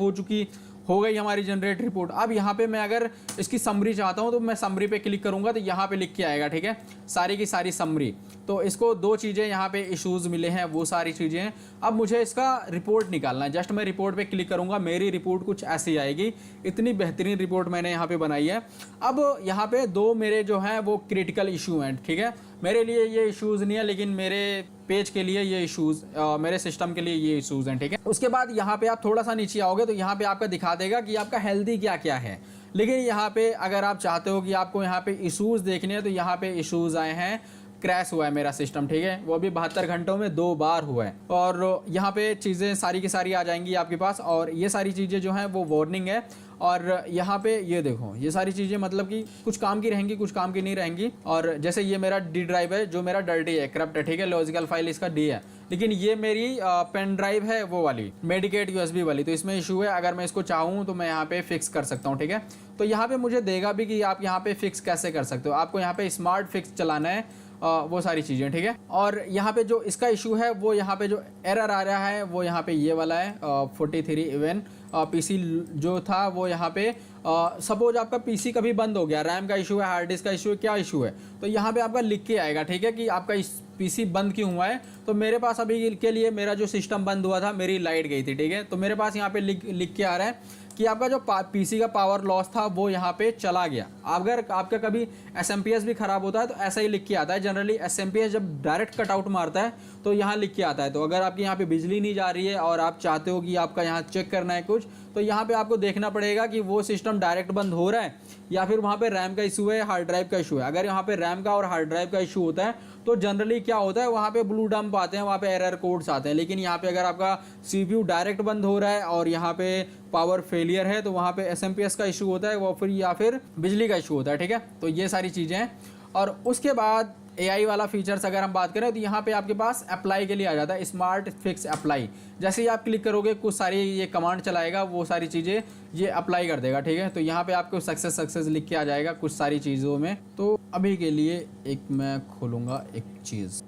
हो गई हमारी जनरेट रिपोर्ट। अब यहाँ पे मैं अगर इसकी समरी चाहता हूँ तो मैं समरी पे क्लिक करूँगा तो यहाँ पे लिख के आएगा, ठीक है, सारी की सारी समरी। तो इसको 2 चीज़ें यहाँ पे इश्यूज़ मिले हैं, वो सारी चीज़ें हैं। अब मुझे इसका रिपोर्ट निकालना है। जस्ट मैं रिपोर्ट पे क्लिक करूँगा, मेरी रिपोर्ट कुछ ऐसी आएगी। इतनी बेहतरीन रिपोर्ट मैंने यहाँ पे बनाई है। अब यहाँ पे 2 मेरे जो हैं वो क्रिटिकल इशू हैं, ठीक है। मेरे लिए ये इश्यूज़ नहीं है, लेकिन मेरे पेज के लिए ये इश्यूज़, मेरे सिस्टम के लिए ये इश्यूज़ हैं, ठीक है। उसके बाद यहाँ पे आप थोड़ा सा नीचे आओगे तो यहाँ पे आपका दिखा देगा कि आपका हेल्दी क्या क्या है। लेकिन यहाँ पे अगर आप चाहते हो कि आपको यहाँ पे इश्यूज़ देखने हैं तो यहाँ पे इश्यूज़ आए हैं, क्रैश हुआ है मेरा सिस्टम, ठीक है। वो भी 72 घंटों में 2 बार हुआ है। और यहाँ पे चीज़ें सारी की सारी आ जाएंगी आपके पास, और ये सारी चीज़ें जो हैं वो वार्निंग है। और यहाँ पे ये देखो, ये सारी चीज़ें मतलब कि कुछ काम की रहेंगी, कुछ काम की नहीं रहेंगी। और जैसे ये मेरा D ड्राइव है जो मेरा डर्टी है, करप्ट है, ठीक है, लॉजिकल फाइल इसका D है। लेकिन ये मेरी पेन ड्राइव है, वो वाली मेडिकेट USB वाली, तो इसमें इशू है। अगर मैं इसको चाहूँ तो मैं यहाँ पे फिक्स कर सकता हूँ, ठीक है। तो यहाँ पे मुझे देगा भी कि आप यहाँ पे फिक्स कैसे कर सकते हो। आपको यहाँ पे स्मार्ट फिक्स चलाना है, वो सारी चीज़ें, ठीक है। और यहाँ पे जो इसका इशू है, वो यहाँ पे जो एरर आ रहा है वो यहाँ पे ये वाला है 43 इवन PC जो था वो यहाँ पे सपोज आपका PC कभी बंद हो गया, रैम का इशू है, हार्ड डिस्क का इशू है, क्या इशू है, तो यहाँ पे आपका लिख के आएगा, ठीक है, कि आपका इस PC बंद क्यों हुआ है। तो मेरे पास अभी के लिए मेरा जो सिस्टम बंद हुआ था, मेरी लाइट गई थी, ठीक है। तो मेरे पास यहाँ पे लिख के आ रहा है कि आपका जो PC का पावर लॉस था वो यहाँ पे चला गया। अगर आपका कभी SMPS भी ख़राब होता है तो ऐसा ही लिख के आता है। जनरली SMPS जब डायरेक्ट कटआउट मारता है तो यहाँ लिख के आता है। तो अगर आपके यहाँ पे बिजली नहीं जा रही है और आप चाहते हो कि आपका यहाँ चेक करना है कुछ, तो यहाँ पे आपको देखना पड़ेगा कि वो सिस्टम डायरेक्ट बंद हो रहा है या फिर वहाँ पे रैम का इशू है, हार्ड ड्राइव का इशू है। अगर यहाँ पे रैम का और हार्ड ड्राइव का इशू होता है तो जनरली क्या होता है, वहाँ पे ब्लू डंप आते हैं, वहाँ पे एरर कोड्स आते हैं। लेकिन यहाँ पे अगर आपका CPU डायरेक्ट बंद हो रहा है और यहाँ पे पावर फेलियर है तो वहाँ पे SMPS का इशू होता है, वो फिर या फिर बिजली का इशू होता है, ठीक है। तो ये सारी चीज़ें हैं। और उसके बाद AI वाला फीचर्स अगर हम बात करें तो यहाँ पे आपके पास अप्लाई के लिए आ जाता है, स्मार्ट फिक्स अप्लाई। जैसे ही आप क्लिक करोगे कुछ सारी ये कमांड चलाएगा, वो सारी चीज़ें ये अप्लाई कर देगा, ठीक है। तो यहाँ पे आपको सक्सेस लिख के आ जाएगा कुछ सारी चीज़ों में। तो अभी के लिए एक मैं खोलूँगा एक चीज़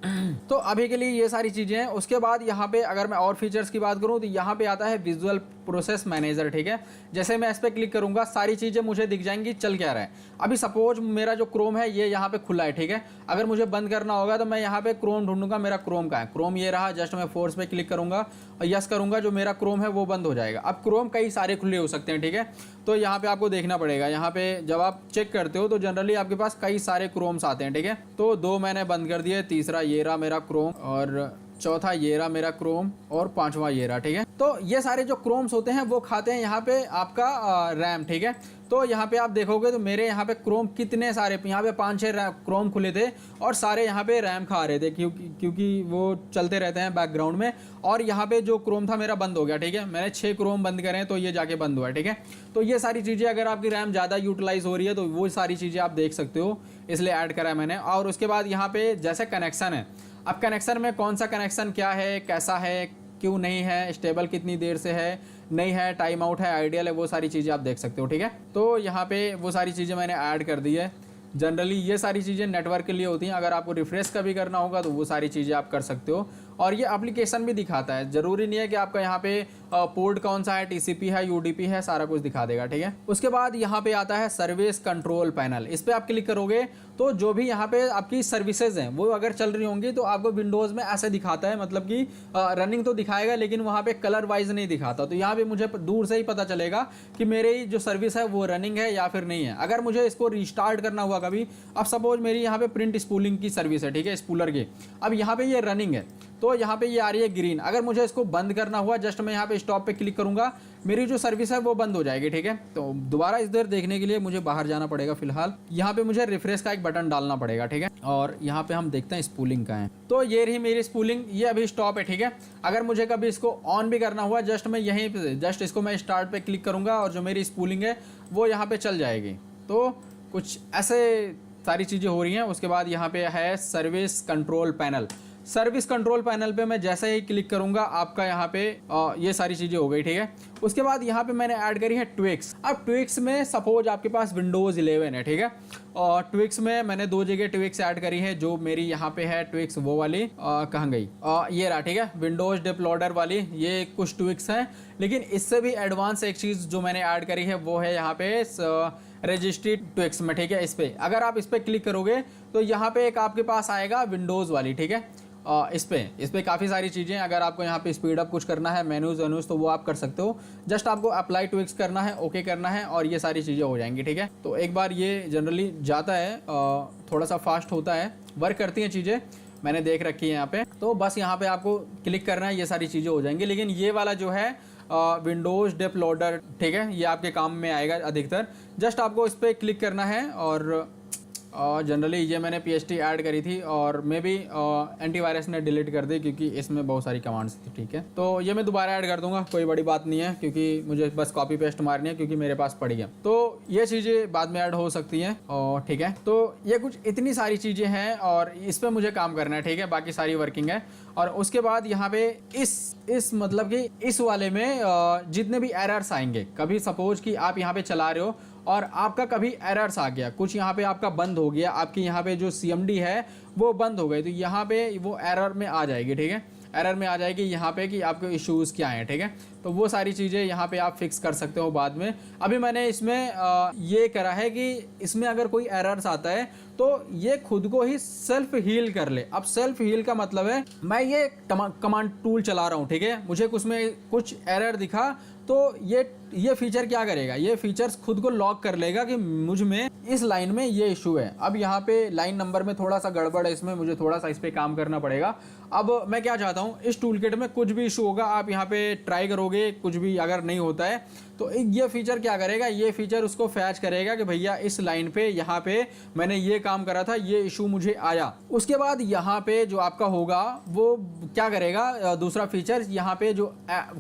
तो अभी के लिए ये सारी चीज़ें हैं। उसके बाद यहाँ पे अगर मैं और फीचर्स की बात करूँ तो यहाँ पे आता है विजुअल प्रोसेस मैनेजर, ठीक है। जैसे मैं इस पर क्लिक करूँगा सारी चीज़ें मुझे दिख जाएंगी चल क्या रहा है। अभी सपोज मेरा जो क्रोम है ये यहाँ पे खुला है, ठीक है। अगर मुझे बंद करना होगा तो मैं यहाँ पे क्रोम ढूंढूंगा, मेरा क्रोम का है, क्रोम ये रहा। जस्ट मैं फोर्स पे क्लिक करूँगा और यस करूँगा, जो मेरा क्रोम है वो बंद हो जाएगा। अब क्रोम कई सारे खुले हो सकते हैं, ठीक है। तो यहाँ पे आपको देखना पड़ेगा, यहाँ पे जब आप चेक करते हो तो जनरली आपके पास कई सारे क्रोम्स आते हैं, ठीक है। तो 2 मैंने बंद कर दिए, तीसरा ये रहा मेरा क्रोम और चौथा ये रहा मेरा क्रोम और पांचवा ये रहा, ठीक है। तो ये सारे जो क्रोम्स होते हैं वो खाते हैं यहाँ पे आपका रैम, ठीक है। तो यहाँ पे आप देखोगे तो मेरे यहाँ पे क्रोम कितने सारे, यहाँ पे 5-6 क्रोम खुले थे और सारे यहाँ पे रैम खा रहे थे, क्योंकि वो चलते रहते हैं बैकग्राउंड में। और यहाँ पे जो क्रोम था मेरा बंद हो गया, ठीक है। मैंने 6 क्रोम बंद करे तो ये जाके बंद हुआ, ठीक है। तो ये सारी चीज़ें अगर आपकी रैम ज़्यादा यूटिलाइज हो रही है तो वो सारी चीज़ें आप देख सकते हो, इसलिए ऐड करा है मैंने। और उसके बाद यहाँ पे जैसे कनेक्शन है, अब कनेक्शन में कौन सा कनेक्शन क्या है, कैसा है, क्यों नहीं है, स्टेबल कितनी देर से है, नहीं है, टाइम आउट है, आइडियल है, वो सारी चीज़ें आप देख सकते हो, ठीक है। तो यहाँ पे वो सारी चीज़ें मैंने ऐड कर दी है। जनरली ये सारी चीज़ें नेटवर्क के लिए होती हैं, अगर आपको रिफ्रेश का भी करना होगा तो वो सारी चीज़ें आप कर सकते हो। और ये एप्लीकेशन भी दिखाता है, ज़रूरी नहीं है कि आपका यहाँ पे पोर्ट कौन सा है, टीसीपी है, यूडीपी है, सारा कुछ दिखा देगा, ठीक है। उसके बाद यहाँ पे आता है सर्विस कंट्रोल पैनल। इस पर आप क्लिक करोगे तो जो भी यहाँ पे आपकी सर्विसेज हैं वो अगर चल रही होंगी तो आपको विंडोज़ में ऐसे दिखाता है, मतलब कि रनिंग तो दिखाएगा लेकिन वहाँ पे कलर वाइज नहीं दिखाता। तो यहाँ पे मुझे दूर से ही पता चलेगा कि मेरी जो सर्विस है वो रनिंग है या फिर नहीं है। अगर मुझे इसको रिस्टार्ट करना हुआ कभी, अब सपोज मेरी यहाँ पे प्रिंट स्पूलिंग की सर्विस है, ठीक है, स्पूलर की, अब यहाँ पे ये रनिंग है तो यहाँ पे ये आ रही है ग्रीन। अगर मुझे इसको बंद करना हुआ, जस्ट मैं यहाँ पे स्टॉप पे क्लिक करूंगा, मेरी जो सर्विस है वो बंद हो जाएगी, ठीक है। तो दोबारा इधर देखने के लिए मुझे बाहर जाना पड़ेगा फिलहाल। यहाँ पे मुझे रिफ्रेश का एक बटन डालना पड़ेगा, ठीक है। और यहाँ पे हम देखते हैं स्पूलिंग का है, तो ये रही मेरी स्पूलिंग, ये अभी स्टॉप है, ठीक है। अगर मुझे कभी इसको ऑन भी करना हुआ, जस्ट मैं यहीं पे जस्ट इसको मैं स्टार्ट पे क्लिक करूंगा और जो मेरी स्पूलिंग है वो यहाँ पे चल जाएगी। तो कुछ ऐसे सारी चीज़ें हो रही हैं। उसके बाद यहाँ पे है service control panel. Service control panel पे मैं जैसे ही क्लिक करूंगा आपका यहाँ पे ये सारी चीज़ें हो गई, ठीक है। उसके बाद यहाँ पे मैंने ऐड करी है ट्विक्स। अब ट्विक्स में सपोज आपके पास विंडोज़ 11 है, ठीक है, और ट्विक्स में मैंने 2 जगह ट्विक्स ऐड करी है। जो मेरी यहाँ पे है ट्विक्स वो वाली कहाँ गई, ये रहा, ठीक है, विंडोज़ डिप लोडर वाली, ये कुछ ट्विक्स हैं। लेकिन इससे भी एडवांस एक चीज़ जो मैंने ऐड करी है वो है यहाँ पे रजिस्ट्री ट्विक्स में, ठीक है। इस पर अगर आप इस पर क्लिक करोगे तो यहाँ पे एक आपके पास आएगा विंडोज़ वाली, ठीक है। इस पे काफ़ी सारी चीज़ें, अगर आपको यहाँ पे स्पीड अप कुछ करना है, मेनूज वेनूज, तो वो आप कर सकते हो। जस्ट आपको अप्लाई ट्विक्स करना है, ओके करना है और ये सारी चीज़ें हो जाएंगी, ठीक है। तो एक बार ये जनरली जाता है, थोड़ा सा फास्ट होता है, वर्क करती हैं चीज़ें, मैंने देख रखी है यहाँ पे। तो बस यहाँ पे आपको क्लिक करना है, ये सारी चीज़ें हो जाएंगी। लेकिन ये वाला जो है विंडोज़ डिप लोडर, ठीक है, ये आपके काम में आएगा अधिकतर। जस्ट आपको इस पर क्लिक करना है और जनरली ये मैंने PHT ऐड करी थी और मैं भी एंटीवायरस ने डिलीट कर दी क्योंकि इसमें बहुत सारी कमांड्स थी, ठीक है। तो ये मैं दोबारा ऐड कर दूंगा, कोई बड़ी बात नहीं है, क्योंकि मुझे बस कॉपी पेस्ट मारनी है क्योंकि मेरे पास पड़ी है। तो ये चीज़ें बाद में ऐड हो सकती हैं और ठीक है। तो ये कुछ इतनी सारी चीज़ें हैं और इस पर मुझे काम करना है, ठीक है, बाकी सारी वर्किंग है। और उसके बाद यहाँ पे इस मतलब कि इस वाले में जितने भी एरर्स आएंगे, कभी सपोज कि आप यहाँ पे चला रहे हो और आपका कभी एरर्स आ गया, कुछ यहाँ पे आपका बंद हो गया, आपकी यहाँ पे जो CMD है वो बंद हो गई, तो यहाँ पे वो एरर में आ जाएगी, ठीक है, एरर में आ जाएगी यहाँ पे कि आपके इश्यूज़ क्या हैं, ठीक है। तो वो सारी चीज़ें यहाँ पे आप फिक्स कर सकते हो बाद में। अभी मैंने इसमें ये करा है कि इसमें अगर कोई एरर्स आता है तो ये खुद को ही सेल्फ हील कर ले। अब सेल्फ हील का मतलब है मैं ये कमांड टूल चला रहा हूँ, ठीक है, मुझे उसमें कुछ एरर दिखा तो ये फीचर क्या करेगा, ये फीचर्स खुद को लॉक कर लेगा कि मुझ में इस लाइन में ये इशू है। अब यहाँ पे लाइन नंबर में थोड़ा सा गड़बड़ है, इसमें मुझे थोड़ा सा इस पर काम करना पड़ेगा। अब मैं क्या चाहता हूँ, इस टूल किट में कुछ भी इशू होगा, आप यहाँ पे ट्राई करोगे, कुछ भी अगर नहीं होता है तो ये फीचर क्या करेगा, ये फीचर उसको फैच करेगा कि भैया इस लाइन पे यहाँ पे मैंने ये काम करा था, ये इशू मुझे आया। उसके बाद यहाँ पे जो आपका होगा वो क्या करेगा, दूसरा फीचर यहाँ पे जो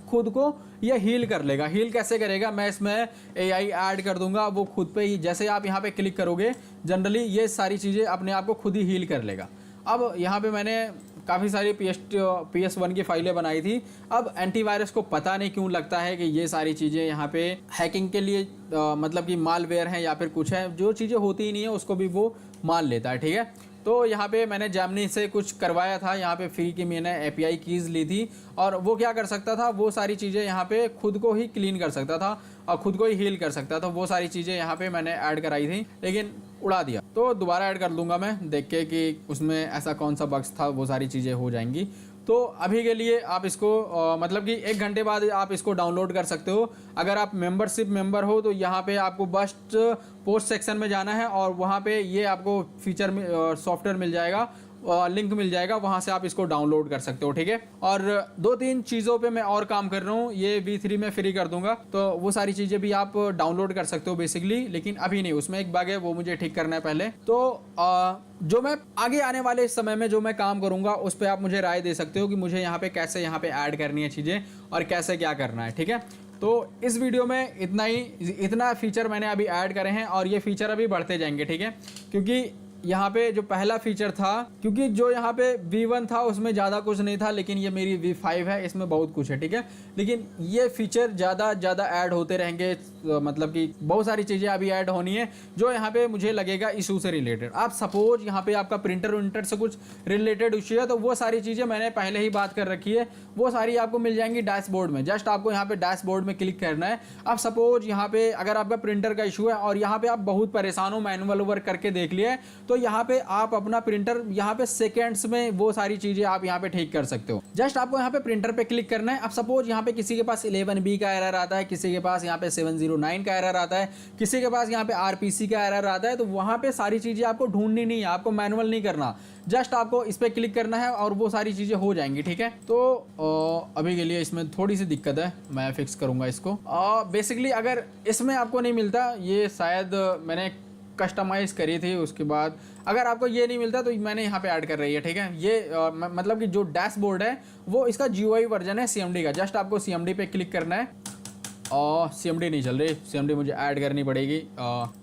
खुद को ये हील कर लेगा। हील कैसे करेगा, मैं इसमें AI ऐड कर दूंगा, वो खुद पे ही, जैसे आप यहाँ पे क्लिक करोगे जनरली ये सारी चीज़ें अपने आप को खुद ही हील कर लेगा। अब यहाँ पे मैंने काफ़ी सारी PS1 की फाइलें बनाई थी। अब एंटीवायरस को पता नहीं क्यों लगता है कि ये सारी चीज़ें यहाँ पे हैकिंग के लिए मतलब कि मालवेयर हैं या फिर कुछ है, जो चीज़ें होती ही नहीं है उसको भी वो मान लेता है, ठीक है। तो यहाँ पे मैंने जैमनी से कुछ करवाया था, यहाँ पे फ्री की मैंने API कीज़ ली थी और वो क्या कर सकता था, वो सारी चीज़ें यहाँ पे खुद को ही क्लीन कर सकता था और खुद को ही हील कर सकता था। वो सारी चीज़ें यहाँ पे मैंने ऐड कराई थी लेकिन उड़ा दिया, तो दोबारा ऐड कर लूँगा मैं, देख के कि उसमें ऐसा कौन सा बग्स था, वो सारी चीज़ें हो जाएंगी। तो अभी के लिए आप इसको मतलब कि 1 घंटे बाद आप इसको डाउनलोड कर सकते हो। अगर आप मेंबरशिप मेंबर हो तो यहाँ पे आपको बस्ट पोस्ट सेक्शन में जाना है और वहाँ पे ये आपको फीचर में सॉफ्टवेयर मिल जाएगा लिंक मिल जाएगा, वहाँ से आप इसको डाउनलोड कर सकते हो, ठीक है। और 2-3 चीज़ों पे मैं और काम कर रहा हूँ, ये V3 में फ्री कर दूंगा, तो वो सारी चीज़ें भी आप डाउनलोड कर सकते हो बेसिकली, लेकिन अभी नहीं, उसमें एक बग है, वो मुझे ठीक करना है पहले। तो जो मैं आगे आने वाले समय में जो मैं काम करूंगा उस पर आप मुझे राय दे सकते हो कि मुझे यहाँ पे कैसे यहाँ पे ऐड करनी है चीज़ें और कैसे क्या करना है, ठीक है। तो इस वीडियो में इतना फीचर मैंने अभी ऐड करे हैं और ये फीचर अभी बढ़ते जाएंगे, ठीक है। क्योंकि यहाँ पे जो पहला फीचर था, क्योंकि जो यहाँ पे V1 था उसमें ज़्यादा कुछ नहीं था, लेकिन ये मेरी V5 है, इसमें बहुत कुछ है, ठीक है। लेकिन ये फीचर ज़्यादा ऐड होते रहेंगे, मतलब कि बहुत सारी चीज़ें अभी ऐड होनी है जो यहाँ पे मुझे लगेगा इशू से रिलेटेड। आप सपोज यहाँ पे आपका प्रिंटर विंटर से कुछ रिलेटेड इशू है, तो वो सारी चीज़ें मैंने पहले ही बात कर रखी है, वो सारी आपको मिल जाएंगी डैशबोर्ड में। जस्ट आपको यहाँ पे डैशबोर्ड में क्लिक करना है। अब सपोज यहाँ पे अगर आपका प्रिंटर का इशू है और यहाँ पे आप बहुत परेशान हो, मैनुअल वर्क करके देख लिया है, तो यहाँ पे आप अपना प्रिंटर यहाँ पे सेकेंड्स में वो सारी चीजें आप यहाँ पे ठीक कर सकते हो। जस्ट आपको यहाँ पे प्रिंटर पे क्लिक करना है। अब सपोज यहाँ पे किसी के पास 11B का एरर आता है, किसी के पास यहाँ पे 709 का एरर आता है, किसी के पास यहाँ पे RPC का एरर आता है, तो वहाँ पे सारी चीजें आपको ढूंढनी नहीं है, आपको मैनुअल नहीं करना, जस्ट आपको इस पर क्लिक करना है और वो सारी चीज़ें हो जाएंगी, ठीक है। तो अभी के लिए इसमें थोड़ी सी दिक्कत है, मैं फिक्स करूँगा इसको। बेसिकली अगर इसमें आपको नहीं मिलता, ये शायद मैंने कस्टमाइज़ करी थी, उसके बाद अगर आपको ये नहीं मिलता तो मैंने यहाँ पे ऐड कर रही है, ठीक है। ये मतलब कि जो डैशबोर्ड है वो इसका GUI वर्जन है CMD का। जस्ट आपको CMD पे क्लिक करना है और CMD नहीं चल रही, CMD मुझे ऐड करनी पड़ेगी।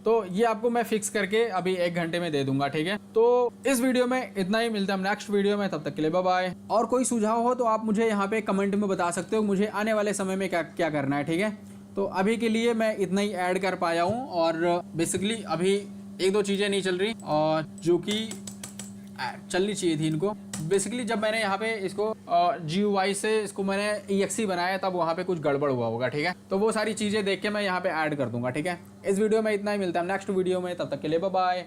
तो ये आपको मैं फिक्स करके अभी 1 घंटे में दे दूंगा, ठीक है। तो इस वीडियो में इतना ही, मिलता है नेक्स्ट वीडियो में, तब तक के लिए बाय बाय। और कोई सुझाव हो तो आप मुझे यहाँ पे कमेंट में बता सकते हो, मुझे आने वाले समय में क्या क्या करना है, ठीक है। तो अभी के लिए मैं इतना ही ऐड कर पाया हूँ और बेसिकली अभी 1-2 चीज़ें नहीं चल रही और जो कि चलनी चाहिए थी इनको। बेसिकली जब मैंने यहाँ पे इसको GUI से इसको मैंने EXE बनाया, तब वहाँ पे कुछ गड़बड़ हुआ होगा, ठीक है। तो वो सारी चीज़ें देख के मैं यहाँ पे ऐड कर दूंगा, ठीक है। इस वीडियो में इतना ही, मिलता है नेक्स्ट वीडियो में, तब तक के लिए बाय बाय।